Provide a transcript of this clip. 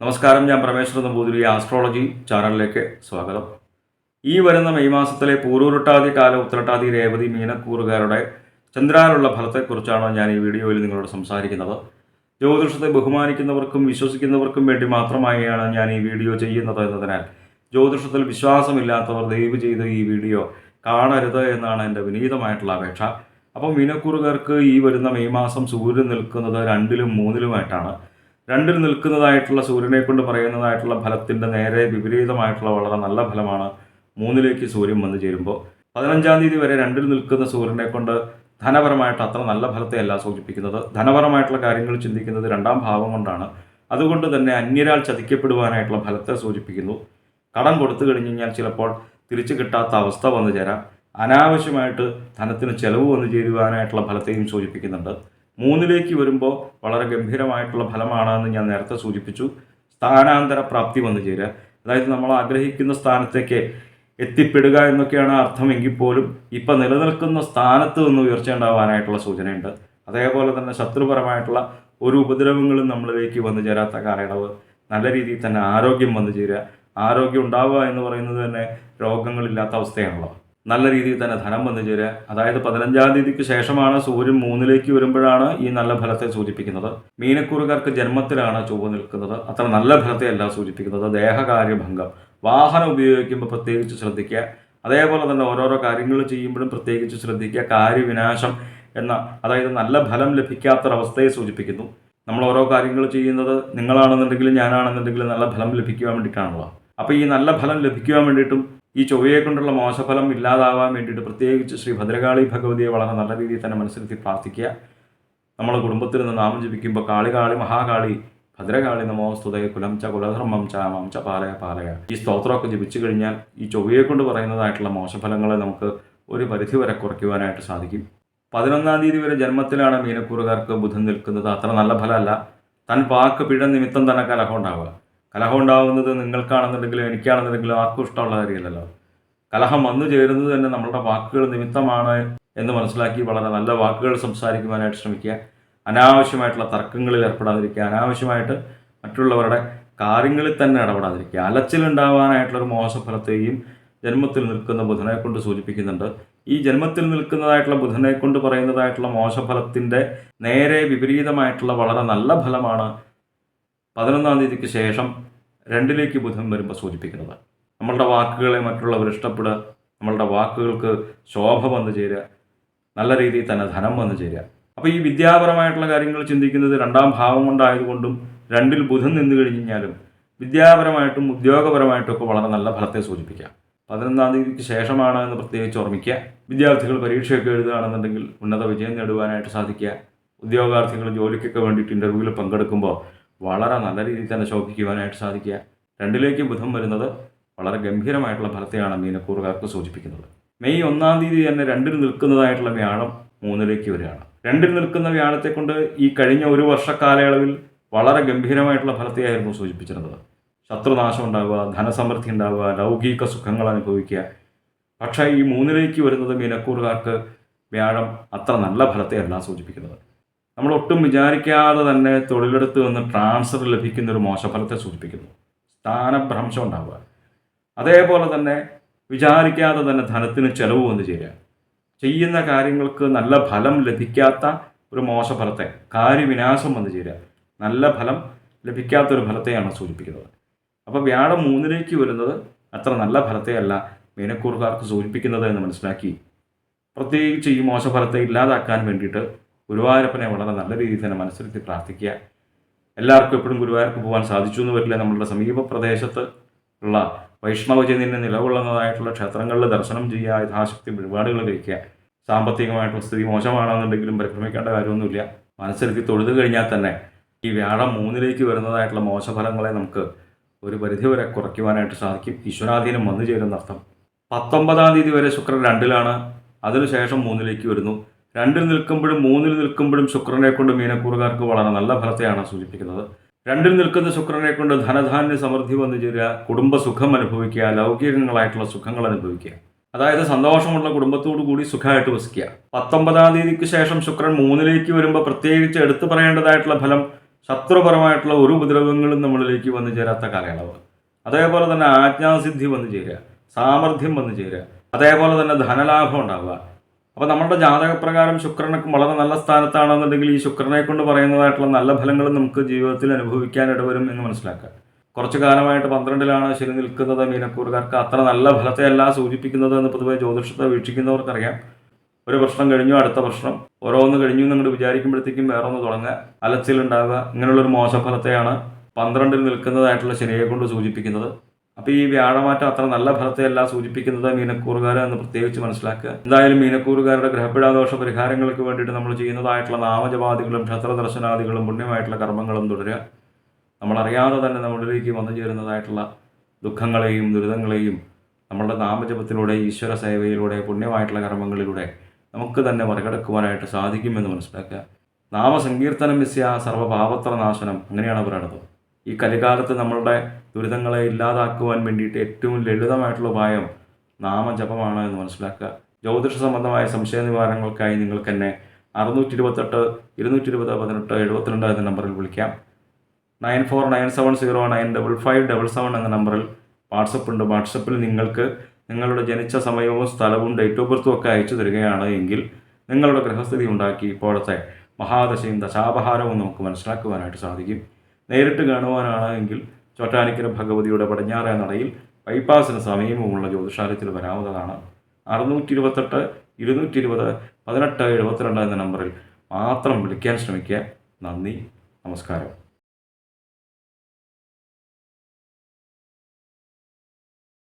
നമസ്കാരം, ഞാൻ പരമേശ്വരൻ നമ്പൂതിരി. ആസ്ട്രോളജി ചാനലിലേക്ക് സ്വാഗതം. ഈ വരുന്ന മെയ് മാസത്തിലെ പൂരുരുട്ടാതി കാല ഉത്രട്ടാതി രേവതി മീനക്കൂറുകാരുടെ ചന്ദ്രാനുള്ള ഫലത്തെക്കുറിച്ചാണ് ഞാൻ ഈ വീഡിയോയിൽ നിങ്ങളോട് സംസാരിക്കുന്നത്. ജ്യോതിഷത്തെ ബഹുമാനിക്കുന്നവർക്കും വിശ്വസിക്കുന്നവർക്കും വേണ്ടി മാത്രമായാണ് ഞാൻ ഈ വീഡിയോ ചെയ്യുന്നത് എന്നതിനാൽ ജ്യോതിഷത്തിൽ വിശ്വാസമില്ലാത്തവർ ദയവ് ചെയ്ത് ഈ വീഡിയോ കാണരുത് എന്നാണ് എൻ്റെ വിനീതമായിട്ടുള്ള അപേക്ഷ. അപ്പോൾ മീനക്കൂറുകാർക്ക് ഈ വരുന്ന മെയ് മാസം സൂര്യൻ നിൽക്കുന്നത് 2-ലും 3-ലുമായിട്ടാണ്. 2-ൽ നിൽക്കുന്നതായിട്ടുള്ള സൂര്യനെ കൊണ്ട് പറയുന്നതായിട്ടുള്ള ഫലത്തിൻ്റെ നേരെ വിപരീതമായിട്ടുള്ള വളരെ നല്ല ഫലമാണ് 3-ലേക്ക് സൂര്യൻ വന്നു ചേരുമ്പോൾ. 15-ാം തീയതി വരെ 2-ൽ നിൽക്കുന്ന സൂര്യനെ കൊണ്ട് ധനപരമായിട്ട് അത്ര നല്ല ഫലത്തെയല്ല സൂചിപ്പിക്കുന്നത്. ധനപരമായിട്ടുള്ള കാര്യങ്ങൾ ചിന്തിക്കുന്നത് 2-ാം ഭാവം കൊണ്ടാണ്. അതുകൊണ്ട് തന്നെ അന്യരാൽ ചതിക്കപ്പെടുവാനായിട്ടുള്ള ഫലത്തെ സൂചിപ്പിക്കുന്നു. കടം കൊടുത്തു കഴിഞ്ഞ് കഴിഞ്ഞാൽ ചിലപ്പോൾ തിരിച്ചു കിട്ടാത്ത അവസ്ഥ വന്നു ചേരാം. അനാവശ്യമായിട്ട് ധനത്തിന് ചെലവ് വന്നു ചേരുവാനായിട്ടുള്ള ഫലത്തെയും സൂചിപ്പിക്കുന്നുണ്ട്. 3-ലേക്ക് വരുമ്പോൾ വളരെ ഗംഭീരമായിട്ടുള്ള ഫലമാണെന്ന് ഞാൻ നേരത്തെ സൂചിപ്പിച്ചു. സ്ഥാനാന്തര പ്രാപ്തി വന്നു ചേരുക, അതായത് നമ്മൾ ആഗ്രഹിക്കുന്ന സ്ഥാനത്തേക്ക് എത്തിപ്പെടുക എന്നൊക്കെയാണ് അർത്ഥമെങ്കിൽ പോലും ഇപ്പം നിലനിൽക്കുന്ന സ്ഥാനത്ത് നിന്ന് ഉയർച്ച ഉണ്ടാവാനായിട്ടുള്ള സൂചനയുണ്ട്. അതേപോലെ തന്നെ ശത്രുപരമായിട്ടുള്ള ഒരു ഉപദ്രവങ്ങളും നമ്മളിലേക്ക് വന്നു ചേരാത്ത കാലയളവ്. നല്ല രീതിയിൽ തന്നെ ആരോഗ്യം വന്നു ചേരുക. ആരോഗ്യം ഉണ്ടാവുക എന്ന് പറയുന്നത് തന്നെ രോഗങ്ങളില്ലാത്ത അവസ്ഥയാണല്ലോ. നല്ല രീതിയിൽ തന്നെ ധനം വന്നു ചേരുക, അതായത് 15-ാം തീയതിക്ക് ശേഷമാണ് സൂര്യൻ 3-ലേക്ക് വരുമ്പോഴാണ് ഈ നല്ല ഫലത്തെ സൂചിപ്പിക്കുന്നത്. മീനക്കൂറുകാർക്ക് ജന്മത്തിലാണ് ചൊവ്വ നിൽക്കുന്നത്. അത്ര നല്ല ഫലത്തെയല്ല സൂചിപ്പിക്കുന്നത്. ദേഹകാര്യഭംഗം, വാഹനം ഉപയോഗിക്കുമ്പോൾ പ്രത്യേകിച്ച് ശ്രദ്ധിക്കുക. അതേപോലെ തന്നെ ഓരോരോ കാര്യങ്ങൾ ചെയ്യുമ്പോഴും പ്രത്യേകിച്ച് ശ്രദ്ധിക്കുക. കാര്യവിനാശം എന്ന, അതായത് നല്ല ഫലം ലഭിക്കാത്തൊരവസ്ഥയെ സൂചിപ്പിക്കുന്നു. നമ്മൾ ഓരോ കാര്യങ്ങൾ ചെയ്യുന്നത് നിങ്ങളാണെന്നുണ്ടെങ്കിലും ഞാനാണെന്നുണ്ടെങ്കിലും നല്ല ഫലം ലഭിക്കുവാൻ വേണ്ടിയിട്ടാണല്ലോ. അപ്പോൾ ഈ നല്ല ഫലം ലഭിക്കുവാൻ വേണ്ടിയിട്ടും ഈ ചൊവ്വയെ കൊണ്ടുള്ള മോശഫലം ഇല്ലാതാവാൻ വേണ്ടിയിട്ട് പ്രത്യേകിച്ച് ശ്രീ ഭദ്രകാളി ഭഗവതിയെ വളരെ നല്ല രീതിയിൽ തന്നെ മനസ്സിലാക്കി പ്രാർത്ഥിക്കുക. നമ്മൾ കുടുംബത്തിൽ നിന്ന് നാമം ജപിക്കുമ്പോൾ കാളി കാളി മഹാകാളി ഭദ്രകാളി നമോസ്തുതേ കുലം ച കുലധർമ്മം ച മം ച പാലയ പാലയ, ഈ സ്തോത്രമൊക്കെ ജപിച്ചു കഴിഞ്ഞാൽ ഈ ചൊവ്വയെ കൊണ്ട് പറയുന്നതായിട്ടുള്ള മോശഫലങ്ങളെ നമുക്ക് ഒരു പരിധിവരെ കുറയ്ക്കുവാനായിട്ട് സാധിക്കും. 11-ാം തീയതി വരെ ജന്മത്തിലാണ് മീനക്കൂറുകാർക്ക് ബുധൻ നിൽക്കുന്നത്. അത്ര നല്ല ഫലമല്ല. തൻ വാക്ക് പിഴ നിമിത്തം തന്നെ കലഹം ഉണ്ടാവുക. കലഹം ഉണ്ടാകുന്നത് നിങ്ങൾക്കാണെന്നുണ്ടെങ്കിലും എനിക്കാണെന്നുണ്ടെങ്കിലും ആർക്കും ഇഷ്ടമുള്ള കാര്യമല്ലല്ലോ. കലഹം വന്നു ചേരുന്നത് തന്നെ നമ്മളുടെ വാക്കുകൾ നിമിത്തമാണ് എന്ന് മനസ്സിലാക്കി വളരെ നല്ല വാക്കുകൾ സംസാരിക്കുവാനായിട്ട് ശ്രമിക്കുക. അനാവശ്യമായിട്ടുള്ള തർക്കങ്ങളിൽ ഏർപ്പെടാതിരിക്കുക. അനാവശ്യമായിട്ട് മറ്റുള്ളവരുടെ കാര്യങ്ങളിൽ തന്നെ ഇടപെടാതിരിക്കുക. അലച്ചിലുണ്ടാവാനായിട്ടുള്ളൊരു മോശഫലത്തെയും ജന്മത്തിൽ നിൽക്കുന്ന ബുധനെ കൊണ്ട് സൂചിപ്പിക്കുന്നുണ്ട്. ഈ ജന്മത്തിൽ നിൽക്കുന്നതായിട്ടുള്ള ബുധനെ കൊണ്ട് പറയുന്നതായിട്ടുള്ള മോശഫലത്തിൻ്റെ നേരെ വിപരീതമായിട്ടുള്ള വളരെ നല്ല ഫലമാണ് 11-ാം തീയതിക്ക് ശേഷം 2-ലേക്ക് ബുധൻ വരുമ്പോൾ സൂചിപ്പിക്കുന്നത്. നമ്മളുടെ വാക്കുകളെ മറ്റുള്ളവർ ഇഷ്ടപ്പെടുക, നമ്മളുടെ വാക്കുകൾക്ക് ശോഭ വന്നു ചേരുക, നല്ല രീതിയിൽ തന്നെ ധനം വന്നു ചേരുക. അപ്പോൾ ഈ വിദ്യാപരമായിട്ടുള്ള കാര്യങ്ങൾ ചിന്തിക്കുന്നത് 2-ാം ഭാവം കൊണ്ടായതുകൊണ്ടും 2-ൽ ബുധൻ നിന്ന് കഴിഞ്ഞാലും വിദ്യാപരമായിട്ടും ഉദ്യോഗപരമായിട്ടും ഒക്കെ വളരെ നല്ല ഫലത്തെ സൂചിപ്പിക്കാം. 11-ാം തീയതിക്ക് ശേഷമാണ് എന്ന് പ്രത്യേകിച്ച് ഓർമ്മിക്കുക. വിദ്യാർത്ഥികൾ പരീക്ഷയൊക്കെ എഴുതുകയാണെന്നുണ്ടെങ്കിൽ ഉന്നത വിജയം നേടുവാനായിട്ട് സാധിക്കുക. ഉദ്യോഗാർത്ഥികൾ ജോലിക്കൊക്കെ വേണ്ടിയിട്ട് ഇൻ്റർവ്യൂവിൽ പങ്കെടുക്കുമ്പോൾ വളരെ നല്ല രീതിയിൽ തന്നെ ശോഭിക്കുവാനായിട്ട് സാധിക്കുക. 2-ലേക്ക് ബുധൻ വരുന്നത് വളരെ ഗംഭീരമായിട്ടുള്ള ഫലത്തെയാണ് മീനക്കൂറുകാർക്ക് സൂചിപ്പിക്കുന്നത്. മെയ് 1-ാം തീയതി തന്നെ 2-ൽ നിൽക്കുന്നതായിട്ടുള്ള വ്യാഴം 3-ലേക്ക് വരികയാണ്. 2-ൽ നിൽക്കുന്ന വ്യാഴത്തെ കൊണ്ട് ഈ കഴിഞ്ഞ ഒരു വർഷക്കാലയളവിൽ വളരെ ഗംഭീരമായിട്ടുള്ള ഫലത്തെയായിരുന്നു സൂചിപ്പിച്ചിരുന്നത്. ശത്രുനാശം ഉണ്ടാവുക, ധനസമൃദ്ധി ഉണ്ടാവുക, ലൗകിക സുഖങ്ങൾ അനുഭവിക്കുക. പക്ഷേ ഈ 3-ലേക്ക് വരുന്നത് മീനക്കൂറുകാർക്ക് വ്യാഴം അത്ര നല്ല ഫലത്തെയല്ല സൂചിപ്പിക്കുന്നത്. നമ്മൾ ഒട്ടും വിചാരിക്കാതെ തന്നെ തൊഴിലെടുത്ത് നിന്ന് ട്രാൻസ്ഫർ ലഭിക്കുന്ന ഒരു മോശഫലത്തെ സൂചിപ്പിക്കുന്നു. സ്ഥാനഭ്രംശം ഉണ്ടാവുക. അതേപോലെ തന്നെ വിചാരിക്കാതെ തന്നെ ധനത്തിന് ചെലവ് വന്നു ചേരുക. ചെയ്യുന്ന കാര്യങ്ങൾക്ക് നല്ല ഫലം ലഭിക്കാത്ത ഒരു മോശഫലത്തെ, കാര്യവിനാശം വന്നു ചേരുക, നല്ല ഫലം ലഭിക്കാത്തൊരു ഫലത്തെയാണ് സൂചിപ്പിക്കുന്നത്. അപ്പോൾ വ്യാഴം 3-ലേക്ക് വരുന്നത് അത്ര നല്ല ഫലത്തെയല്ല മീനക്കൂറുകാർക്ക് സൂചിപ്പിക്കുന്നത് എന്ന് മനസ്സിലാക്കി പ്രത്യേകിച്ച് ഈ മോശഫലത്തെ ഇല്ലാതാക്കാൻ വേണ്ടിയിട്ട് ഗുരുവായൂരപ്പനെ വളരെ നല്ല രീതിയിൽ തന്നെ മനസ്സിലാക്കി പ്രാർത്ഥിക്കുക. എല്ലാവർക്കും എപ്പോഴും ഗുരുവായൂർക്ക് പോകാൻ സാധിച്ചു എന്ന് വരില്ല. നമ്മളുടെ സമീപ പ്രദേശത്ത് ഉള്ള വൈഷ്ണവജന്യന് നിലകൊള്ളുന്നതായിട്ടുള്ള ക്ഷേത്രങ്ങളിൽ ദർശനം ചെയ്യുക, യഥാശക്തി വഴിപാടുകൾ കഴിക്കുക. സാമ്പത്തികമായിട്ടുള്ള സ്ഥിതി മോശമാണെന്നുണ്ടെങ്കിലും പരിഭ്രമിക്കേണ്ട കാര്യമൊന്നുമില്ല. മനസ്സിലാക്കി തൊഴുതു കഴിഞ്ഞാൽ തന്നെ ഈ വ്യാഴം 3-ലേക്ക് വരുന്നതായിട്ടുള്ള മോശഫലങ്ങളെ നമുക്ക് ഒരു പരിധിവരെ കുറയ്ക്കുവാനായിട്ട് സാധിക്കും. ഈശ്വരാധീനം വന്നു ചേരുന്നർത്ഥം. 19-ാം തീയതി വരെ ശുക്രൻ 2-ലാണ്, അതിനുശേഷം 3-ലേക്ക് വരുന്നു. 2-ൽ നിൽക്കുമ്പോഴും 3-ൽ നിൽക്കുമ്പോഴും ശുക്രനെ കൊണ്ട് മീനക്കൂറുകാർക്ക് വളരെ നല്ല ഫലത്തെയാണ് സൂചിപ്പിക്കുന്നത്. 2-ൽ നിൽക്കുന്ന ശുക്രനെ കൊണ്ട് ധനധാന്യ സമൃദ്ധി വന്നു ചേരുക, കുടുംബസുഖം അനുഭവിക്കുക, ലൗകികങ്ങളായിട്ടുള്ള സുഖങ്ങൾ അനുഭവിക്കുക. അതായത് സന്തോഷമുള്ള കുടുംബത്തോടു കൂടി സുഖമായിട്ട് വസിക്കുക. 19-ാം തീയതിക്ക് ശേഷം ശുക്രൻ 3-ലേക്ക് വരുമ്പോൾ പ്രത്യേകിച്ച് എടുത്തു പറയേണ്ടതായിട്ടുള്ള ഫലം ശത്രുപരമായിട്ടുള്ള ഒരു ഉപദ്രവങ്ങളും നമ്മളിലേക്ക് വന്നു ചേരാത്ത കാലയളവ്. അതേപോലെ തന്നെ ആജ്ഞാസിദ്ധി വന്നു ചേരുക, സാമർഥ്യം വന്നു ചേരുക, അതേപോലെ തന്നെ ധനലാഭം ഉണ്ടാവുക. അപ്പോൾ നമ്മുടെ ജാതകപ്രകാരം ശുക്രനൊക്കെ വളരെ നല്ല സ്ഥാനത്താണെന്നുണ്ടെങ്കിൽ ഈ ശുക്രനെ കൊണ്ട് പറയുന്നതായിട്ടുള്ള നല്ല ഫലങ്ങളും നമുക്ക് ജീവിതത്തിൽ അനുഭവിക്കാൻ ഇടവരും എന്ന് മനസ്സിലാക്കുക. കുറച്ചു കാലമായിട്ട് 12ലാണ് ശനി നിൽക്കുന്നത്. മീനക്കൂറുകാർക്ക് അത്ര നല്ല ഫലത്തെയല്ല സൂചിപ്പിക്കുന്നത് എന്ന് പൊതുവെ ജ്യോതിഷത്തെ വീക്ഷിക്കുന്നവർക്കറിയാം. ഒരു പ്രശ്നം കഴിഞ്ഞു, അടുത്ത പ്രശ്നം, ഓരോന്ന് കഴിഞ്ഞു എന്നങ്ങോട്ട് വിചാരിക്കുമ്പോഴത്തേക്കും വേറൊന്ന് തുടങ്ങുക, അലച്ചിലുണ്ടാവുക, ഇങ്ങനെയുള്ളൊരു മോശഫലത്തെയാണ് 12ൽ നിൽക്കുന്നതായിട്ടുള്ള ശനിയെ കൊണ്ട് സൂചിപ്പിക്കുന്നത്. അപ്പോൾ ഈ വ്യാഴമാറ്റം അത്ര നല്ല ഫലത്തെയല്ല സൂചിപ്പിക്കുന്നത് മീനക്കൂറുകാർ എന്ന് പ്രത്യേകിച്ച് മനസ്സിലാക്കുക. എന്തായാലും മീനക്കൂറുകാരുടെ ഗ്രഹപിടാദോഷ പരിഹാരങ്ങൾക്ക് വേണ്ടിയിട്ട് നമ്മൾ ചെയ്യുന്നതായിട്ടുള്ള നാമജപാദികളും ക്ഷേത്രദർശനാദികളും പുണ്യമായിട്ടുള്ള കർമ്മങ്ങളും തുടരുക. നമ്മളറിയാതെ തന്നെ നമ്മളിലേക്ക് വന്നു ചേരുന്നതായിട്ടുള്ള ദുഃഖങ്ങളെയും ദുരിതങ്ങളെയും നമ്മളുടെ നാമജപത്തിലൂടെ, ഈശ്വര സേവയിലൂടെ, പുണ്യമായിട്ടുള്ള കർമ്മങ്ങളിലൂടെ നമുക്ക് തന്നെ മറികടക്കുവാനായിട്ട് സാധിക്കുമെന്ന് മനസ്സിലാക്കുക. നാമസങ്കീർത്തനം യസ്യ സർവ്വപാപത്ര നാശനം, അങ്ങനെയാണ് പറയുന്നത്. ഈ കലികാലത്ത് നമ്മളുടെ ദുരിതങ്ങളെ ഇല്ലാതാക്കുവാൻ വേണ്ടിയിട്ട് ഏറ്റവും ലളിതമായിട്ടുള്ള ഉപായം നാമജപമാണ് എന്ന് മനസ്സിലാക്കുക. ജ്യോതിഷ സംബന്ധമായ സംശയ നിവാരണങ്ങൾക്കായി നിങ്ങൾക്ക് എന്നെ 628 220 18 72 എന്ന നമ്പറിൽ വിളിക്കാം. 9497095577 എന്ന നമ്പറിൽ വാട്സപ്പ് ഉണ്ട്. വാട്സപ്പിൽ നിങ്ങൾക്ക് നിങ്ങളുടെ ജനിച്ച സമയവും സ്ഥലവും ഡേറ്റ് ഓഫ് ബർത്തും ഒക്കെ അയച്ചു തരികയാണ് എങ്കിൽ നിങ്ങളുടെ ഗ്രഹസ്ഥിതി ഉണ്ടാക്കി ഇപ്പോഴത്തെ മഹാദശയും ദശാപഹാരവും നമുക്ക് മനസ്സിലാക്കുവാനായിട്ട് സാധിക്കും. നേരിട്ട് കാണുവാനാണ് എങ്കിൽ ചോറ്റാനിക്കര ഭഗവതിയുടെ പടിഞ്ഞാറേ നടയിൽ ബൈപ്പാസിന് സമീപമുള്ള ജ്യോതിഷാലയത്തിൽ വരാവുന്നതാണ്. 628 220 18 72 എന്ന നമ്പറിൽ മാത്രം വിളിക്കാൻ ശ്രമിക്കുക. നന്ദി, നമസ്കാരം.